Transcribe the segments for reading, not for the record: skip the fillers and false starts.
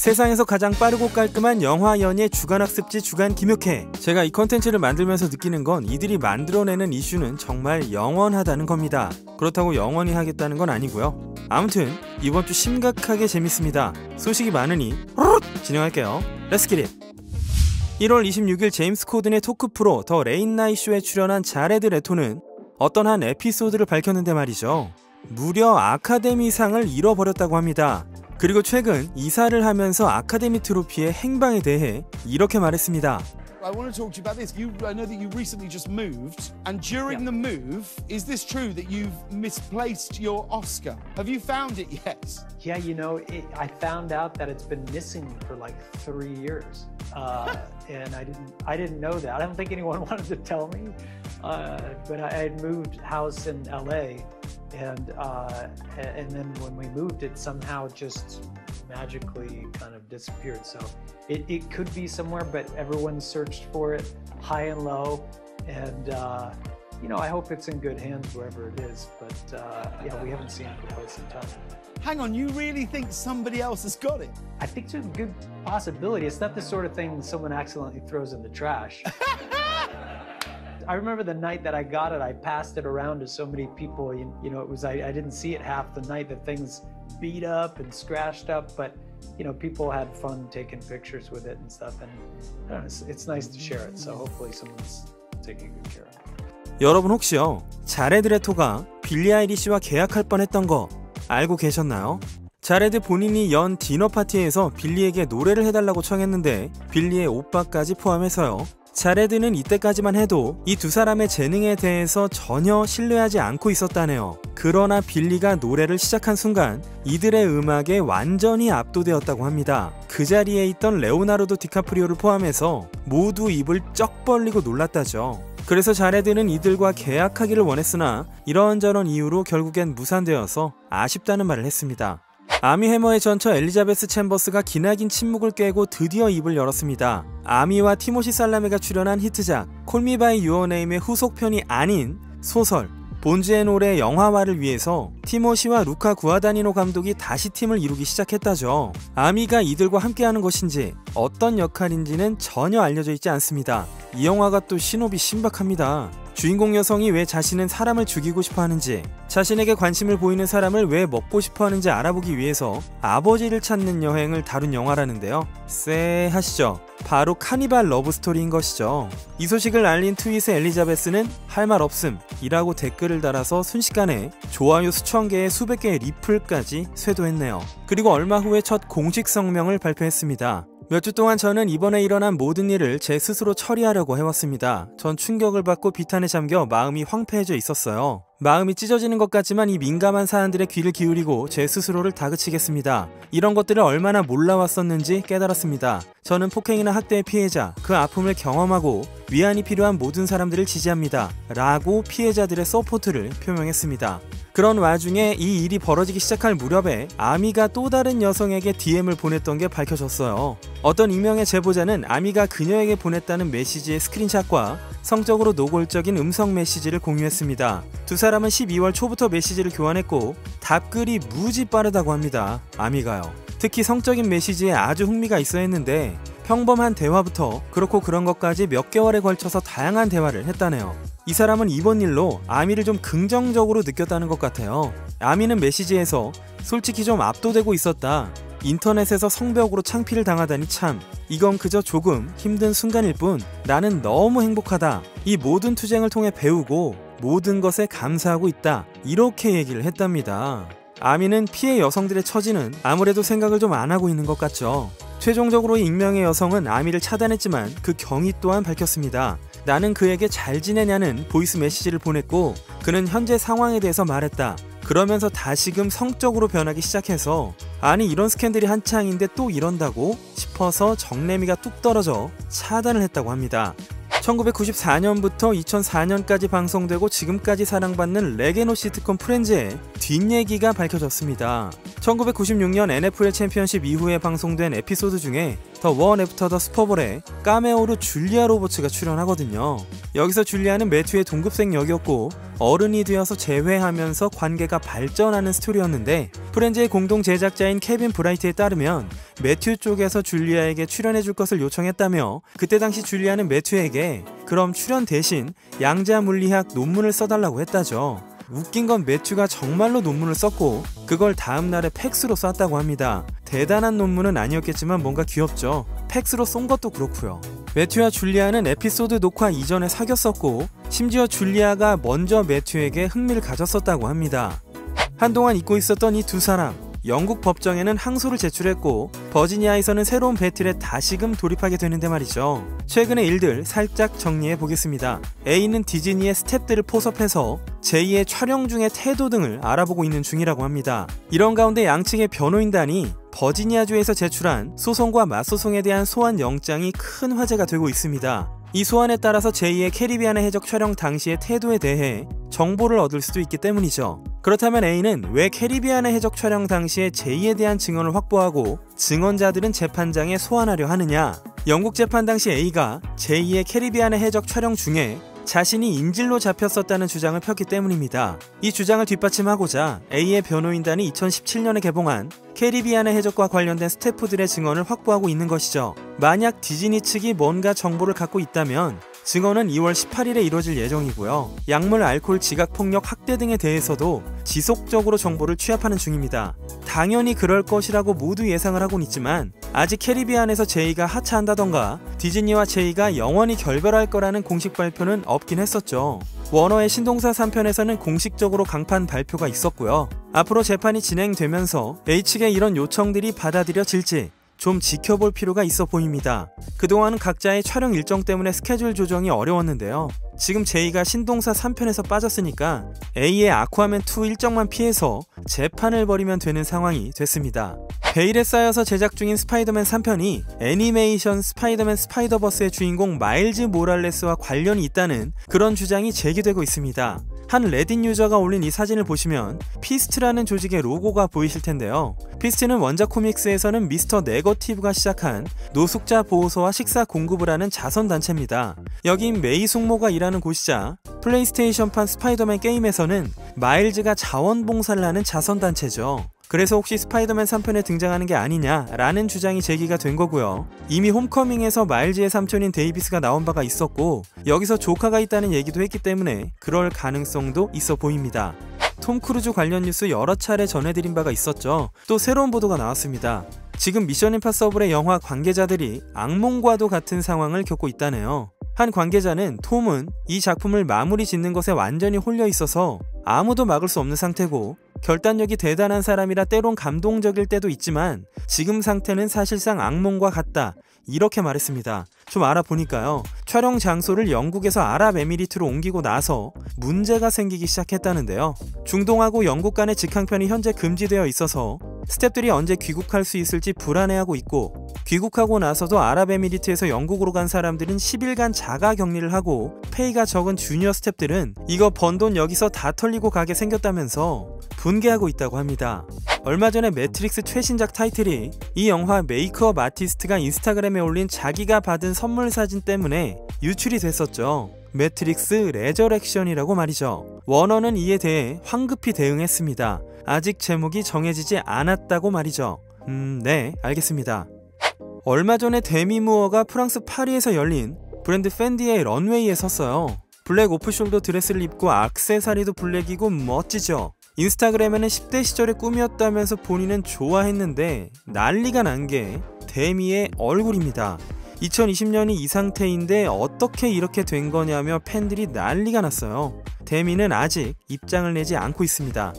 세상에서 가장 빠르고 깔끔한 영화 연예 주간학습지 주간 김육회. 제가 이 컨텐츠를 만들면서 느끼는 건 이들이 만들어내는 이슈는 정말 영원하다는 겁니다. 그렇다고 영원히 하겠다는 건 아니고요. 아무튼 이번 주 심각하게 재밌습니다. 소식이 많으니 진행할게요. Let's get it! 1월 26일 제임스 코든의 토크 프로 더 레인 나잇 쇼에 출연한 자레드 레토는 어떤 한 에피소드를 밝혔는데 말이죠. 무려 아카데미상을 잃어버렸다고 합니다. 그리고 최근 이사를 하면서 아카데미 트로피의 행방에 대해 이렇게 말했습니다. I want to talk to you about this. I know that you recently just moved, and during the move, is this true that you've misplaced your Oscar? Have you found it yet? Yeah, you know, I found out that it's been missing for like 3 years, and I didn't know that. I don't think anyone wanted to tell me, but I had moved house in LA, and then when we moved, it somehow just magically kind of disappeared. So it could be somewhere, but everyone searched for it high and low, and you know, I hope it's in good hands wherever it is, but yeah, we haven't seen it for quite some time. Hang on, you really think somebody else has got it? I think there's a good possibility. It's not the sort of thing someone accidentally throws in the trash. I remember the night that I got it, I passed it around to so many people. You know, it was I didn't see it half the night. The thing's beat up and scratched up, but you know, people had fun taking pictures with it and stuff, and I don't know, it's nice to share it. So hopefully someone's taking good care of it. 여러분 혹시요, 자레드 레토가 빌리 아일리시와 계약할 뻔했던 거 알고 계셨나요? 자레드 본인이 연 디너 파티에서 빌리에게 노래를 해달라고 청했는데 빌리의 오빠까지 포함해서요. 자레드는 이때까지만 해도 이 두 사람의 재능에 대해서 전혀 신뢰하지 않고 있었다네요. 그러나 빌리가 노래를 시작한 순간 이들의 음악에 완전히 압도되었다고 합니다. 그 자리에 있던 레오나르도 디카프리오를 포함해서 모두 입을 쩍 벌리고 놀랐다죠. 그래서 자레드는 이들과 계약하기를 원했으나 이런저런 이유로 결국엔 무산되어서 아쉽다는 말을 했습니다. 아미 해머의 전처 엘리자베스 챔버스가 기나긴 침묵을 깨고 드디어 입을 열었습니다. 아미와 티모시 살라메가 출연한 히트작 콜 미 바이 유어 네임의 후속편이 아닌 소설 본즈 앤 올의 영화화를 위해서 티모시와 루카 구아다니노 감독이 다시 팀을 이루기 시작했다죠. 아미가 이들과 함께하는 것인지 어떤 역할인지는 전혀 알려져 있지 않습니다. 이 영화가 또 신호비 신박합니다. 주인공 여성이 왜 자신은 사람을 죽이고 싶어 하는지, 자신에게 관심을 보이는 사람을 왜 먹고 싶어 하는지 알아보기 위해서 아버지를 찾는 여행을 다룬 영화라는데요. 쎄하시죠? 바로 카니발 러브스토리인 것이죠. 이 소식을 알린 트윗의 엘리자베스는 할 말 없음 이라고 댓글을 달아서 순식간에 좋아요 수천 개의 수백 개의 리플까지 쇄도했네요. 그리고 얼마 후에 첫 공식 성명을 발표했습니다. 몇 주 동안 저는 이번에 일어난 모든 일을 제 스스로 처리하려고 해왔습니다. 전 충격을 받고 비탄에 잠겨 마음이 황폐해져 있었어요. 마음이 찢어지는 것 같지만 이 민감한 사안들의 귀를 기울이고 제 스스로를 다그치겠습니다. 이런 것들을 얼마나 몰라왔었는지 깨달았습니다. 저는 폭행이나 학대의 피해자, 그 아픔을 경험하고 위안이 필요한 모든 사람들을 지지합니다. 라고 피해자들의 서포트를 표명했습니다. 그런 와중에 이 일이 벌어지기 시작할 무렵에 아미가 또 다른 여성에게 DM을 보냈던 게 밝혀졌어요. 어떤 익명의 제보자는 아미가 그녀에게 보냈다는 메시지의 스크린샷과 성적으로 노골적인 음성 메시지를 공유했습니다. 두 사람은 12월 초부터 메시지를 교환했고 답글이 무지 빠르다고 합니다. 아미가요. 특히 성적인 메시지에 아주 흥미가 있어 했는데 평범한 대화부터 그렇고 그런 것까지 몇 개월에 걸쳐서 다양한 대화를 했다네요. 이 사람은 이번 일로 아미를 좀 긍정적으로 느꼈다는 것 같아요. 아미는 메시지에서 솔직히 좀 압도되고 있었다. 인터넷에서 성벽으로 창피를 당하다니 참, 이건 그저 조금 힘든 순간일 뿐 나는 너무 행복하다. 이 모든 투쟁을 통해 배우고 모든 것에 감사하고 있다. 이렇게 얘기를 했답니다. 아미는 피해 여성들의 처지는 아무래도 생각을 좀 안 하고 있는 것 같죠. 최종적으로 익명의 여성은 아미를 차단했지만 그 경위 또한 밝혔습니다. 나는 그에게 잘 지내냐는 보이스 메시지를 보냈고 그는 현재 상황에 대해서 말했다. 그러면서 다시금 성적으로 변하기 시작해서 아니 이런 스캔들이 한창인데 또 이런다고 싶어서 정내미가 뚝 떨어져 차단을 했다고 합니다. 1994년부터 2004년까지 방송되고 지금까지 사랑받는 레게노 시트콤 프렌즈의 뒷얘기가 밝혀졌습니다. 1996년 NFL 챔피언십 이후에 방송된 에피소드 중에 더 원 애프터 더 슈퍼볼에 카메오로 줄리아 로버츠가 출연하거든요. 여기서 줄리아는 매튜의 동급생 역이었고 어른이 되어서 재회하면서 관계가 발전하는 스토리였는데, 프렌즈의 공동 제작자인 케빈 브라이트에 따르면 매튜 쪽에서 줄리아에게 출연해줄 것을 요청했다며, 그때 당시 줄리아는 매튜에게 그럼 출연 대신 양자 물리학 논문을 써달라고 했다죠. 웃긴 건 매튜가 정말로 논문을 썼고 그걸 다음날에 팩스로 쐈다고 합니다. 대단한 논문은 아니었겠지만 뭔가 귀엽죠. 팩스로 쏜 것도 그렇고요. 매튜와 줄리아는 에피소드 녹화 이전에 사귀었었고, 심지어 줄리아가 먼저 매튜에게 흥미를 가졌었다고 합니다. 한동안 잊고 있었던 이 두 사람, 영국 법정에는 항소를 제출했고 버지니아에서는 새로운 배틀에 다시금 돌입하게 되는데 말이죠. 최근의 일들 살짝 정리해 보겠습니다. A는 디즈니의 스탭들을 포섭해서 제이의 촬영 중의 태도 등을 알아보고 있는 중이라고 합니다. 이런 가운데 양측의 변호인단이 버지니아주에서 제출한 소송과 맞소송에 대한 소환 영장이 큰 화제가 되고 있습니다. 이 소환에 따라서 제이의 캐리비안의 해적 촬영 당시의 태도에 대해 정보를 얻을 수도 있기 때문이죠. 그렇다면 A는 왜 캐리비안의 해적 촬영 당시에 제이에 대한 증언을 확보하고 증언자들은 재판장에 소환하려 하느냐? 영국 재판 당시 A가 제이의 캐리비안의 해적 촬영 중에 자신이 인질로 잡혔었다는 주장을 폈기 때문입니다. 이 주장을 뒷받침하고자 A의 변호인단이 2017년에 개봉한 캐리비안의 해적과 관련된 스태프들의 증언을 확보하고 있는 것이죠. 만약 디즈니 측이 뭔가 정보를 갖고 있다면 증언은 2월 18일에 이루어질 예정이고요. 약물, 알코올, 지각폭력, 학대 등에 대해서도 지속적으로 정보를 취합하는 중입니다. 당연히 그럴 것이라고 모두 예상을 하곤 있지만 아직 캐리비안에서 제이가 하차한다던가 디즈니와 제이가 영원히 결별할 거라는 공식 발표는 없긴 했었죠. 워너의 신동사 3편에서는 공식적으로 강판 발표가 있었고요. 앞으로 재판이 진행되면서 A 측의 이런 요청들이 받아들여질지 좀 지켜볼 필요가 있어 보입니다. 그동안 각자의 촬영 일정 때문에 스케줄 조정이 어려웠는데요. 지금 제이가 신동사 3편에서 빠졌으니까 A의 아쿠아맨2 일정만 피해서 재판을 벌이면 되는 상황이 됐습니다. 베일에 쌓여서 제작 중인 스파이더맨 3편이 애니메이션 스파이더맨 스파이더버스의 주인공 마일즈 모랄레스와 관련이 있다는 그런 주장이 제기되고 있습니다. 한 레딧 유저가 올린 이 사진을 보시면 피스트라는 조직의 로고가 보이실 텐데요. 피스트는 원작 코믹스에서는 미스터 네거티브가 시작한 노숙자 보호소와 식사 공급을 하는 자선단체입니다. 여긴 메이 숙모가 일하는 곳이자 플레이스테이션판 스파이더맨 게임에서는 마일즈가 자원봉사를 하는 자선단체죠. 그래서 혹시 스파이더맨 3편에 등장하는 게 아니냐라는 주장이 제기가 된 거고요. 이미 홈커밍에서 마일즈의 삼촌인 데이비스가 나온 바가 있었고 여기서 조카가 있다는 얘기도 했기 때문에 그럴 가능성도 있어 보입니다. 톰 크루즈 관련 뉴스 여러 차례 전해드린 바가 있었죠. 또 새로운 보도가 나왔습니다. 지금 미션 임파서블의 영화 관계자들이 악몽과도 같은 상황을 겪고 있다네요. 한 관계자는 톰은 이 작품을 마무리 짓는 것에 완전히 홀려 있어서 아무도 막을 수 없는 상태고 결단력이 대단한 사람이라 때론 감동적일 때도 있지만 지금 상태는 사실상 악몽과 같다, 이렇게 말했습니다. 좀 알아보니까요, 촬영 장소를 영국에서 아랍에미리트로 옮기고 나서 문제가 생기기 시작했다는데요. 중동하고 영국 간의 직항편이 현재 금지되어 있어서 스태프들이 언제 귀국할 수 있을지 불안해하고 있고, 귀국하고 나서도 아랍에미리트에서 영국으로 간 사람들은 10일간 자가 격리를 하고 페이가 적은 주니어 스태프들은 이거 번 돈 여기서 다 털리고 가게 생겼다면서 분개하고 있다고 합니다. 얼마 전에 매트릭스 최신작 타이틀이 이 영화 메이크업 아티스트가 인스타그램에 올린 자기가 받은 선물 사진 때문에 유출이 됐었죠. 매트릭스 레저렉션이라고 말이죠. 워너는 이에 대해 황급히 대응했습니다. 아직 제목이 정해지지 않았다고 말이죠. 네, 알겠습니다. 얼마 전에 데미 무어가 프랑스 파리에서 열린 브랜드 팬디의 런웨이에 섰어요. 블랙 오프숄더 드레스를 입고 액세서리도 블랙이고 멋지죠. 인스타그램에는 10대 시절의 꿈이었다면서 본인은 좋아했는데 난리가 난 게 데미의 얼굴입니다. 2020년이 이 상태인데 어떻게 이렇게 된 거냐며 팬들이 난리가 났어요. 데미는 아직 입장을 내지 않고 있습니다.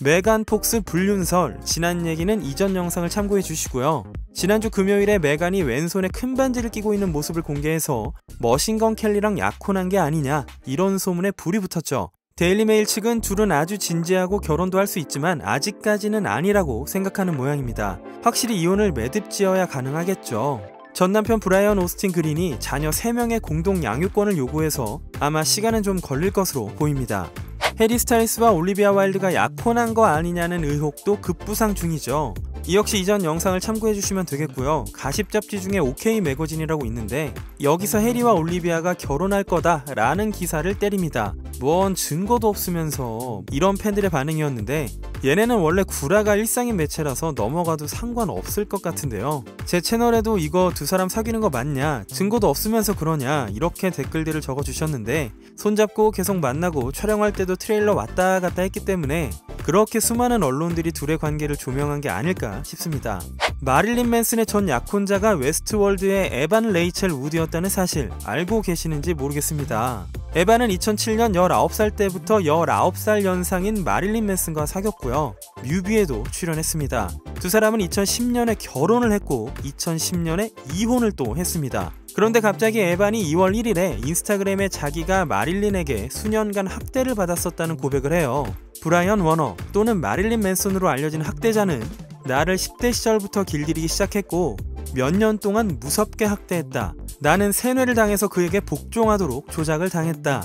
메간 폭스 불륜설, 지난 얘기는 이전 영상을 참고해 주시고요. 지난주 금요일에 메간이 왼손에 큰 반지를 끼고 있는 모습을 공개해서 머신건 켈리랑 약혼한 게 아니냐, 이런 소문에 불이 붙었죠. 데일리메일 측은 둘은 아주 진지하고 결혼도 할 수 있지만 아직까지는 아니라고 생각하는 모양입니다. 확실히 이혼을 매듭지어야 가능하겠죠. 전 남편 브라이언 오스틴 그린이 자녀 3명의 공동 양육권을 요구해서 아마 시간은 좀 걸릴 것으로 보입니다. 해리 스타일스와 올리비아 와일드가 약혼한 거 아니냐는 의혹도 급부상 중이죠. 이 역시 이전 영상을 참고해주시면 되겠고요. 가십 잡지 중에 OK 매거진이라고 있는데 여기서 해리와 올리비아가 결혼할 거다 라는 기사를 때립니다. 뭔 증거도 없으면서 이런 팬들의 반응이었는데 얘네는 원래 구라가 일상인 매체라서 넘어가도 상관없을 것 같은데요. 제 채널에도 이거 두 사람 사귀는 거 맞냐, 증거도 없으면서 그러냐 이렇게 댓글들을 적어주셨는데 손잡고 계속 만나고 촬영할 때도 트레일러 왔다 갔다 했기 때문에 그렇게 수많은 언론들이 둘의 관계를 조명한 게 아닐까 싶습니다. 마릴린 맨슨의 전 약혼자가 웨스트월드의 에반 레이첼 우드였다는 사실 알고 계시는지 모르겠습니다. 에반은 2007년 19살 때부터 19살 연상인 마릴린 맨슨과 사귀었고요. 뮤비에도 출연했습니다. 두 사람은 2010년에 결혼을 했고 2010년에 이혼을 또 했습니다. 그런데 갑자기 에반이 2월 1일에 인스타그램에 자기가 마릴린에게 수년간 학대를 받았었다는 고백을 해요. 브라이언 워너 또는 마릴린 맨슨으로 알려진 학대자는 나를 10대 시절부터 길들이기 시작했고 몇 년 동안 무섭게 학대했다. 나는 세뇌를 당해서 그에게 복종하도록 조작을 당했다.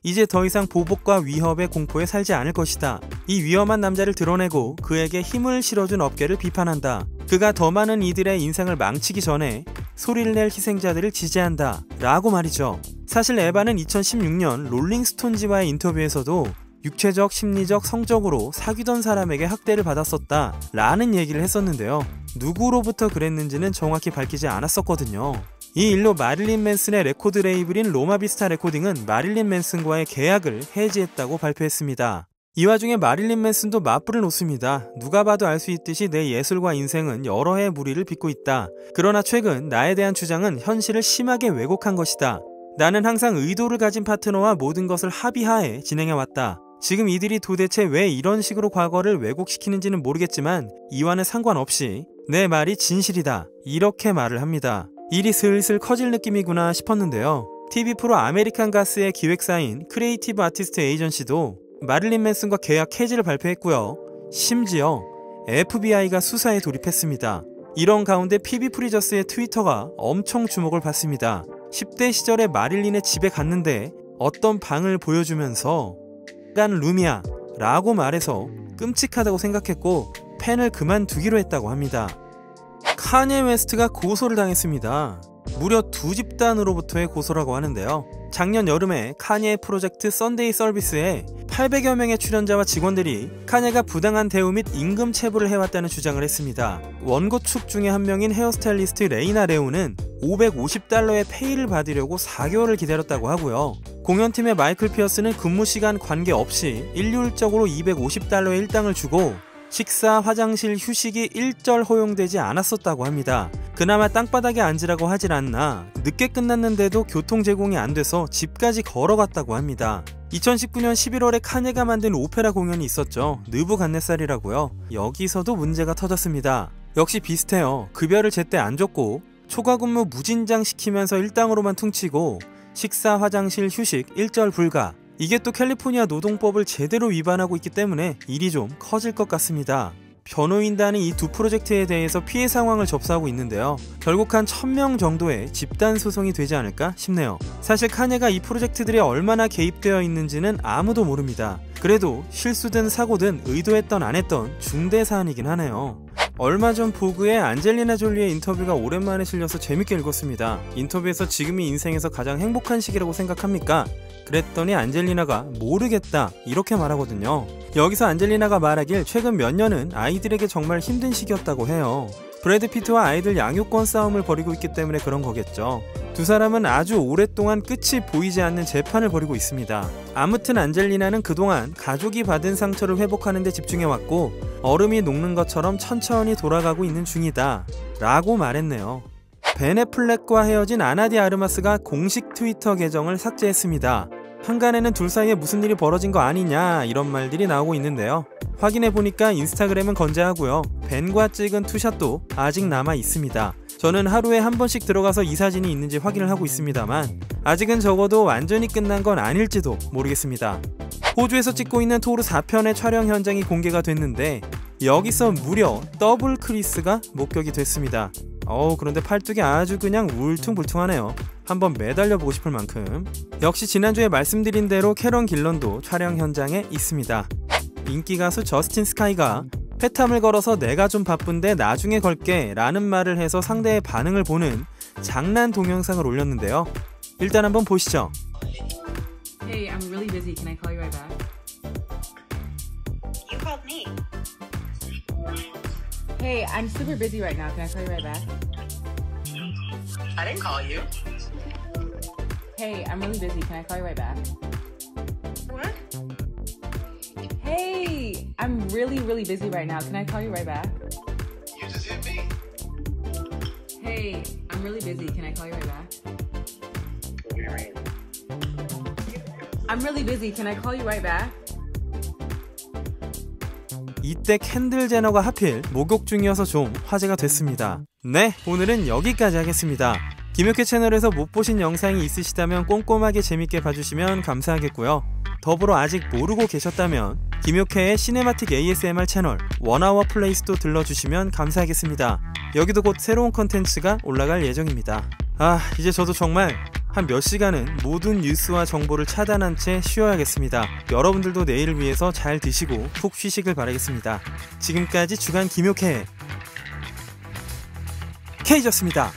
이제 더 이상 보복과 위협의 공포에 살지 않을 것이다. 이 위험한 남자를 드러내고 그에게 힘을 실어준 업계를 비판한다. 그가 더 많은 이들의 인생을 망치기 전에 소리를 낼 희생자들을 지지한다. 라고 말이죠. 사실 에반은 2016년 롤링스톤지와의 인터뷰에서도 육체적, 심리적, 성적으로 사귀던 사람에게 학대를 받았었다 라는 얘기를 했었는데요. 누구로부터 그랬는지는 정확히 밝히지 않았었거든요. 이 일로 마릴린 맨슨의 레코드 레이블인 로마비스타 레코딩은 마릴린 맨슨과의 계약을 해지했다고 발표했습니다. 이 와중에 마릴린 맨슨도 맞불을 놓습니다. 누가 봐도 알 수 있듯이 내 예술과 인생은 여러 해의 무리를 빚고 있다. 그러나 최근 나에 대한 주장은 현실을 심하게 왜곡한 것이다. 나는 항상 의도를 가진 파트너와 모든 것을 합의하에 진행해왔다. 지금 이들이 도대체 왜 이런 식으로 과거를 왜곡시키는지는 모르겠지만 이와는 상관없이 내 말이 진실이다. 이렇게 말을 합니다. 일이 슬슬 커질 느낌이구나 싶었는데요. TV 프로 아메리칸 가스의 기획사인 크리에이티브 아티스트 에이전시도 마릴린 맨슨과 계약 해지를 발표했고요. 심지어 FBI가 수사에 돌입했습니다. 이런 가운데 피비 프리저스의 트위터가 엄청 주목을 받습니다. 10대 시절에 마릴린의 집에 갔는데 어떤 방을 보여주면서 간 룸이야 라고 말해서 끔찍하다고 생각했고 팬을 그만두기로 했다고 합니다. 카니에 웨스트가 고소를 당했습니다. 무려 두 집단으로부터의 고소라고 하는데요. 작년 여름에 카니에 프로젝트 썬데이 서비스에 800여 명의 출연자와 직원들이 카니에가 부당한 대우 및 임금 체불을 해왔다는 주장을 했습니다. 원고 측 중에 한 명인 헤어스타일리스트 레이나 레오는 $550의 페이를 받으려고 4개월을 기다렸다고 하고요. 공연팀의 마이클 피어스는 근무시간 관계없이 일률적으로 $250의 일당을 주고 식사, 화장실, 휴식이 일절 허용되지 않았었다고 합니다. 그나마 땅바닥에 앉으라고 하질 않나 늦게 끝났는데도 교통 제공이 안 돼서 집까지 걸어갔다고 합니다. 2019년 11월에 카니에가 만든 오페라 공연이 있었죠. 느부갓네살이라고요. 여기서도 문제가 터졌습니다. 역시 비슷해요. 급여를 제때 안 줬고 초과 근무 무진장 시키면서 일당으로만 퉁치고 식사, 화장실, 휴식 일절 불가. 이게 또 캘리포니아 노동법을 제대로 위반하고 있기 때문에 일이 좀 커질 것 같습니다. 변호인단이 이 두 프로젝트에 대해서 피해 상황을 접수하고 있는데요. 결국 한 1000명 정도의 집단 소송이 되지 않을까 싶네요. 사실 카니에가 이 프로젝트들에 얼마나 개입되어 있는지는 아무도 모릅니다. 그래도 실수든 사고든 의도했던 안 했던 중대 사안이긴 하네요. 얼마 전 보그의 안젤리나 졸리의 인터뷰가 오랜만에 실려서 재밌게 읽었습니다. 인터뷰에서 지금이 인생에서 가장 행복한 시기라고 생각합니까? 그랬더니 안젤리나가 모르겠다 이렇게 말하거든요. 여기서 안젤리나가 말하길 최근 몇 년은 아이들에게 정말 힘든 시기였다고 해요. 브래드 피트와 아이들 양육권 싸움을 벌이고 있기 때문에 그런 거겠죠. 두 사람은 아주 오랫동안 끝이 보이지 않는 재판을 벌이고 있습니다. 아무튼 안젤리나는 그동안 가족이 받은 상처를 회복하는 데 집중해왔고 얼음이 녹는 것처럼 천천히 돌아가고 있는 중이다 라고 말했네요. 벤 애플렉과 헤어진 아나 디 아르마스가 공식 트위터 계정을 삭제했습니다. 한간에는 둘 사이에 무슨 일이 벌어진 거 아니냐 이런 말들이 나오고 있는데요. 확인해보니까 인스타그램은 건재하고요. 벤과 찍은 투샷도 아직 남아 있습니다. 저는 하루에 한 번씩 들어가서 이 사진이 있는지 확인을 하고 있습니다만 아직은 적어도 완전히 끝난 건 아닐지도 모르겠습니다. 호주에서 찍고 있는 토르 4편의 촬영 현장이 공개가 됐는데 여기서 무려 더블 크리스가 목격이 됐습니다. 그런데 팔뚝이 아주 그냥 울퉁불퉁하네요. 한번 매달려보고 싶을 만큼. 역시 지난주에 말씀드린 대로 캐런 길런도 촬영 현장에 있습니다. 인기 가수 저스틴 스카이가 패탐을 걸어서 내가 좀 바쁜데 나중에 걸게 라는 말을 해서 상대의 반응을 보는 장난 동영상을 올렸는데요. 일단 한번 보시죠. Hey, I'm really busy. Can I call you right back? You called me. Hey, I'm super busy right now. Can I call you right back? I didn't call you. Hey, I'm really busy. Can I call you right back? What? Hey, I'm really busy right now. Can I call you right back? You just hit me. Hey, I'm really busy. Can I call you right back? I'm really busy. Can I call you right back? 이때 캔들 제너가 하필 목욕 중이어서 좀 화제가 됐습니다. 네, 오늘은 여기까지 하겠습니다. 김효캐 채널에서 못 보신 영상이 있으시다면 꼼꼼하게 재밌게 봐주시면 감사하겠고요. 더불어 아직 모르고 계셨다면 김효캐의 시네마틱 ASMR 채널 원아워 플레이스도 들러주시면 감사하겠습니다. 여기도 곧 새로운 컨텐츠가 올라갈 예정입니다. 이제 저도 정말 한 몇 시간은 모든 뉴스와 정보를 차단한 채 쉬어야겠습니다. 여러분들도 내일을 위해서 잘 드시고 푹 쉬시길 바라겠습니다. 지금까지 주간 김효캐 K였습니다.